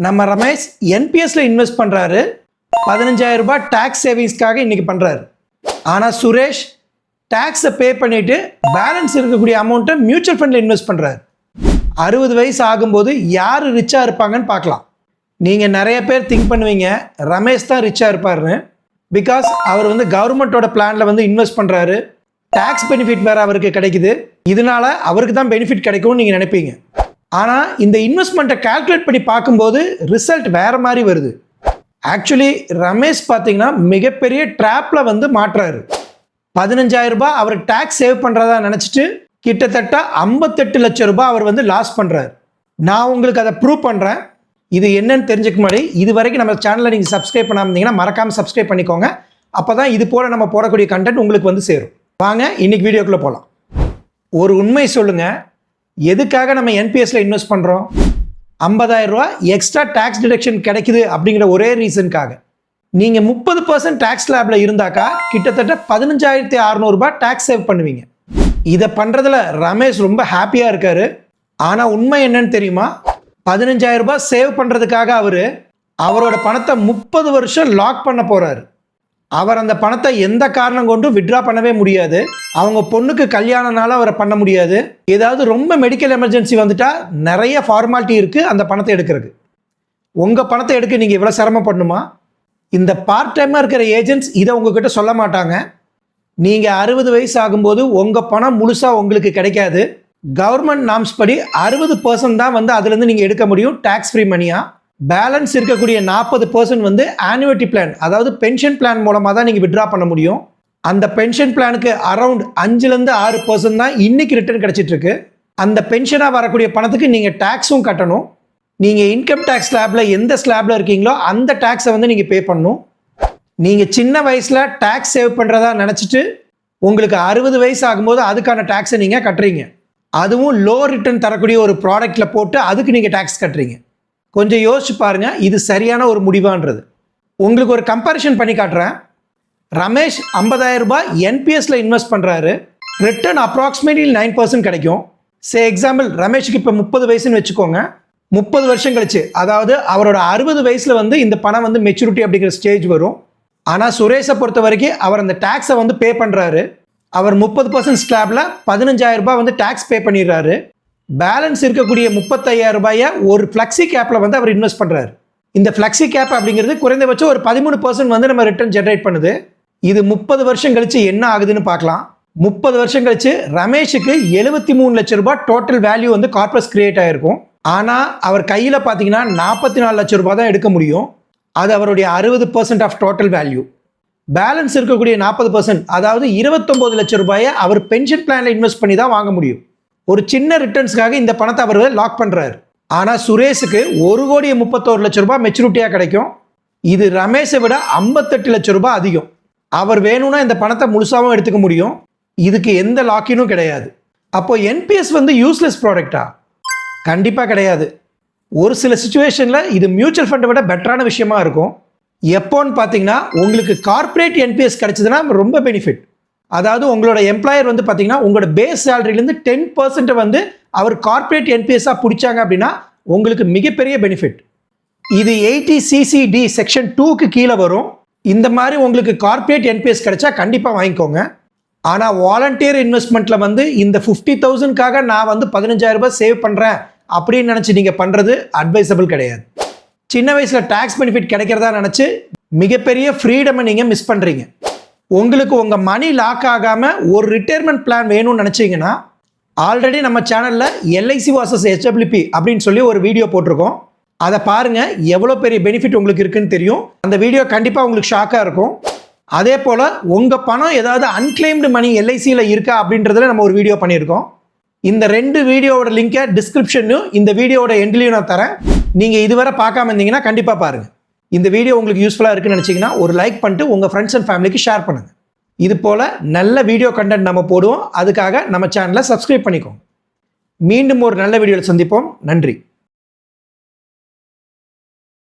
நம்ம ரமேஷ் என்பிஎஸ்ல இன்வெஸ்ட் பண்ணுறாரு. 15,000 ரூபாய் டேக்ஸ் சேவிங்ஸ்க்காக இன்னைக்கு பண்ணுறாரு. ஆனால் சுரேஷ் டேக்ஸை பே பண்ணிவிட்டு பேலன்ஸ் இருக்கக்கூடிய அமௌண்ட்டை மியூச்சுவல் ஃபண்டில் இன்வெஸ்ட் பண்ணுறாரு. 60 வயசு ஆகும்போது யார் ரிச்சாக இருப்பாங்கன்னு பார்க்கலாம். நீங்கள் நிறைய பேர் திங்க் பண்ணுவீங்க ரமேஷ் தான் ரிச்சாக இருப்பார்னு. பிகாஸ் அவர் கவர்மெண்ட்டோட பிளானில் இன்வெஸ்ட் பண்ணுறாரு. டேக்ஸ் பெனிஃபிட் வேறு அவருக்கு கிடைக்குது. இதனால அவருக்கு தான் பெனிஃபிட் கிடைக்கும்னு நீங்கள் நினைப்பீங்க. ஆனால் இந்த இன்வெஸ்ட்மெண்ட்டை கால்குலேட் பண்ணி பார்க்கும்போது ரிசல்ட் வேறு மாதிரி வருது. ஆக்சுவலி ரமேஷ் பார்த்தீங்கன்னா மிகப்பெரிய ட்ராப்பில் மாட்டுறாரு. 15,000 ரூபாய் அவர் டேக்ஸ் சேவ் பண்ணுறதா நினச்சிட்டு கிட்டத்தட்ட 58 லட்சம் ரூபாய் அவர் லாஸ் பண்ணுறாரு. நான் உங்களுக்கு அதை ப்ரூவ் பண்ணுறேன். இது என்னன்னு தெரிஞ்சுக்க முன்னாடி இது வரைக்கும் நம்ம சேனலை நீங்கள் சப்ஸ்கிரைப் பண்ணாமல் இருந்தீங்கன்னா மறக்காமல் சப்ஸ்கிரைப் பண்ணிக்கோங்க. அப்போ தான் இது போல் நம்ம போடக்கூடிய கண்டென்ட் உங்களுக்கு சேரும். வாங்க இன்னைக்கு வீடியோக்குள்ளே போகலாம். ஒரு உண்மை சொல்லுங்கள், எதுக்காக நம்ம என்பிஎஸ்ல இன்வெஸ்ட் பண்ணுறோம்? 50,000 ரூபா எக்ஸ்ட்ரா டேக்ஸ் டிடக்ஷன் கிடைக்குது அப்படிங்கிற ஒரே ரீசனுக்காக. நீங்கள் 30% டேக்ஸ் ஸ்லாபில் இருந்தாக்கா கிட்டத்தட்ட 15,600 ரூபாய் டேக்ஸ் சேவ் பண்ணுவீங்க. இதை பண்ணுறதுல ரமேஷ் ரொம்ப ஹாப்பியாக இருக்கார். ஆனால் உண்மை என்னன்னு தெரியுமா? 15,000 ரூபாய் சேவ் பண்ணுறதுக்காக அவரோட பணத்தை 30 வருஷம் லாக் பண்ண போகிறாரு. அவர் அந்த பணத்தை எந்த காரணம் கொண்டு வித்ட்ரா பண்ணவே முடியாது. அவங்க பொண்ணுக்கு கல்யாணனால அவரை பண்ண முடியாது. ஏதாவது ரொம்ப மெடிக்கல் எமர்ஜென்சி வந்துட்டால் நிறைய ஃபார்மாலிட்டி இருக்குது அந்த பணத்தை எடுக்கிறதுக்கு. உங்கள் பணத்தை எடுக்க நீங்கள் இவ்வளோ சிரமப்படணுமா? இந்த பார்ட் டைமாக இருக்கிற ஏஜென்ட்ஸ் இதை உங்ககிட்ட சொல்ல மாட்டாங்க. நீங்கள் 60 வயசு ஆகும்போது உங்கள் பணம் முழுசாக உங்களுக்கு கிடைக்காது. கவர்மெண்ட் நாம்ஸ் படி 60% தான் அதுலேருந்து நீங்கள் எடுக்க முடியும் டேக்ஸ் ஃப்ரீ மணியாக. பேலன்ஸ் இருக்கக்கூடிய 40% ஆனுவிட்டி பிளான், அதாவது பென்ஷன் பிளான் மூலமாக தான் நீங்கள் வித்ட்ரா பண்ண முடியும். அந்த பென்ஷன் பிளானுக்கு அரௌண்ட் 5லேருந்து 6% தான் இன்னைக்கு ரிட்டர்ன் கிடைச்சிட்டு இருக்கு. அந்த பென்ஷனாக வரக்கூடிய பணத்துக்கு நீங்கள் டேக்ஸும் கட்டணும். நீங்கள் இன்கம் டேக்ஸ் ஸ்லாபில் எந்த ஸ்லாபில் இருக்கீங்களோ அந்த டேக்ஸை நீங்கள் பே பண்ணணும். நீங்கள் சின்ன வயசில் டேக்ஸ் சேவ் பண்ணுறதா நினச்சிட்டு உங்களுக்கு 60 வயசு ஆகும்போது அதுக்கான டேக்ஸை நீங்கள் கட்டுறீங்க. அதுவும் லோ ரிட்டர்ன் தரக்கூடிய ஒரு ப்ராடக்டில் போட்டு அதுக்கு நீங்கள் டேக்ஸ் கட்டுறீங்க. கொஞ்சம் யோசிச்சு பாருங்கள், இது சரியான ஒரு முடிவான்றது. உங்களுக்கு ஒரு கம்பேரிஷன் பண்ணி காட்டுறேன். ரமேஷ் 50,000 ரூபாய் என்பிஎஸ்ல இன்வெஸ்ட் பண்ணுறாரு. ரிட்டர்ன் அப்ராக்சிமேட்லி 9% கிடைக்கும். எக்ஸாம்பிள் ரமேஷுக்கு இப்போ 30 வயசுன்னு வச்சுக்கோங்க. 30 வருஷம் கழிச்சு, அதாவது அவரோட 60 வயசில் இந்த பணம் மெச்சூரிட்டி அப்படிங்கிற ஸ்டேஜ் வரும். ஆனால் சுரேஷை பொறுத்த வரைக்கும் அவர் அந்த டேக்ஸை பே பண்ணுறாரு. அவர் 30% ஸ்லாபில் 15,000 ரூபாய் டேக்ஸ் பே பண்ணிடுறாரு. பேலன்ஸ் இருக்கக்கூடிய 35,000 ரூபாயை ஒரு ஃப்ளெக்ஸி கேப்பில் அவர் இன்வெஸ்ட் பண்ணுறாரு. இந்த ஃப்ளெக்ஸி கேப் அப்படிங்கிறது குறைந்தபட்சம் ஒரு 13% நம்ம ரிட்டர்ன் ஜென்ரேட் பண்ணுது. இது 30 வருஷம் கழிச்சு என்ன ஆகுதுன்னு பார்க்கலாம். 30 வருஷம் கழிச்சு ரமேஷுக்கு 73 லட்சம் ரூபாய் டோட்டல் வேல்யூ கார்பஸ் கிரியேட் ஆகிருக்கும். ஆனால் அவர் கையில் பார்த்தீங்கன்னா 44 லட்சம் ரூபாய் தான் எடுக்க முடியும். அது அவருடைய 60% ஆஃப் டோட்டல் வேல்யூ. பேலன்ஸ் இருக்கக்கூடிய 40%, அதாவது 29 லட்சம் ரூபாயை அவர் பென்ஷன் பிளானில் இன்வெஸ்ட் பண்ணி தான் வாங்க முடியும். ஒரு சின்ன ரிட்டர்ன்ஸ்க்காக இந்த பணத்தை அவர் லாக் பண்ணுறாரு. ஆனால் சுரேஷுக்கு 1,31 லட்சம் ரூபாய் மெச்சூரிட்டியாக கிடைக்கும். இது ரமேஷை விட 58 லட்சம் ரூபாய் அதிகம். அவர் வேணும்னா இந்த பணத்தை முழுசாகவும் எடுத்துக்க முடியும். இதுக்கு எந்த லாக்கினும் கிடையாது. அப்போ என்பிஎஸ் யூஸ்லெஸ் ப்ராடக்டா? கண்டிப்பாக கிடையாது. ஒரு சில சுச்சுவேஷனில் இது மியூச்சுவல் ஃபண்டை விட பெட்டரான விஷயமா இருக்கும். எப்போன்னு பார்த்தீங்கன்னா உங்களுக்கு கார்ப்பரேட் என்பிஎஸ் கிடைச்சதுன்னா ரொம்ப பெனிஃபிட். அதாவது உங்களோட எம்ப்ளாயர் பார்த்தீங்கன்னா உங்களோட பேஸ் சேலரியிலேருந்து 10% அவர் கார்ப்பரேட் என்பிஎஸ்ஸாக பிடிச்சாங்க அப்படின்னா உங்களுக்கு மிகப்பெரிய பெனிஃபிட். இது 80CCD செக்ஷன் 2க்கு கீழே வரும். இந்த மாதிரி உங்களுக்கு கார்ப்பரேட் என்பிஎஸ் கிடைச்சா கண்டிப்பாக வாங்கிக்கோங்க. ஆனால் வாலண்டியர் இன்வெஸ்ட்மெண்ட்டில் இந்த 50,000க்காக நான் 15,000 ரூபாய் சேவ் பண்ணுறேன் அப்படின்னு நினச்சி நீங்கள் பண்ணுறது அட்வைசபிள் கிடையாது. சின்ன வயசில் டேக்ஸ் பெனிஃபிட் கிடைக்கிறதா நினச்சி மிகப்பெரிய ஃப்ரீடமை நீங்கள் மிஸ் பண்ணுறீங்க. உங்களுக்கு உங்கள் மணி லாக் ஆகாமல் ஒரு ரிட்டையர்மெண்ட் பிளான் வேணும்னு நினச்சிங்கன்னா ஆல்ரெடி நம்ம சேனலில் எல்ஐசி vs HWP அப்படின்னு சொல்லி ஒரு வீடியோ போட்டிருக்கோம். அதை பாருங்கள், எவ்வளோ பெரிய பெனிஃபிட் உங்களுக்கு இருக்குன்னு தெரியும். அந்த வீடியோ கண்டிப்பாக உங்களுக்கு ஷாக்காக இருக்கும். அதே போல் உங்கள் பணம் ஏதாவது அன்கிளைம்டு மணி எல்ஐசியில் இருக்கா அப்படின்றதுல நம்ம ஒரு வீடியோ பண்ணியிருக்கோம். இந்த 2 வீடியோவோட லிங்கை டிஸ்கிரிப்ஷன்லையும் இந்த வீடியோவோட எண்ட்லையும் நான் தரேன். நீங்கள் இதுவரை பார்க்காம இருந்தீங்கன்னா கண்டிப்பாக பாருங்கள். இந்த வீடியோ உங்களுக்கு யூஸ்ஃபுல்லாக இருக்குன்னு நினச்சிங்கன்னா ஒரு லைக் பண்ணிட்டு உங்கள் ஃப்ரெண்ட்ஸ் அண்ட் ஃபேமிலிக்கு ஷேர் பண்ணுங்கள். இது போல் நல்ல வீடியோ கண்டென்ட் நம்ம போடுவோம். அதுக்காக நம்ம சேனலை சப்ஸ்கிரைப் பண்ணிக்கோங்க. மீண்டும் ஒரு நல்ல வீடியோவில் சந்திப்போம். நன்றி.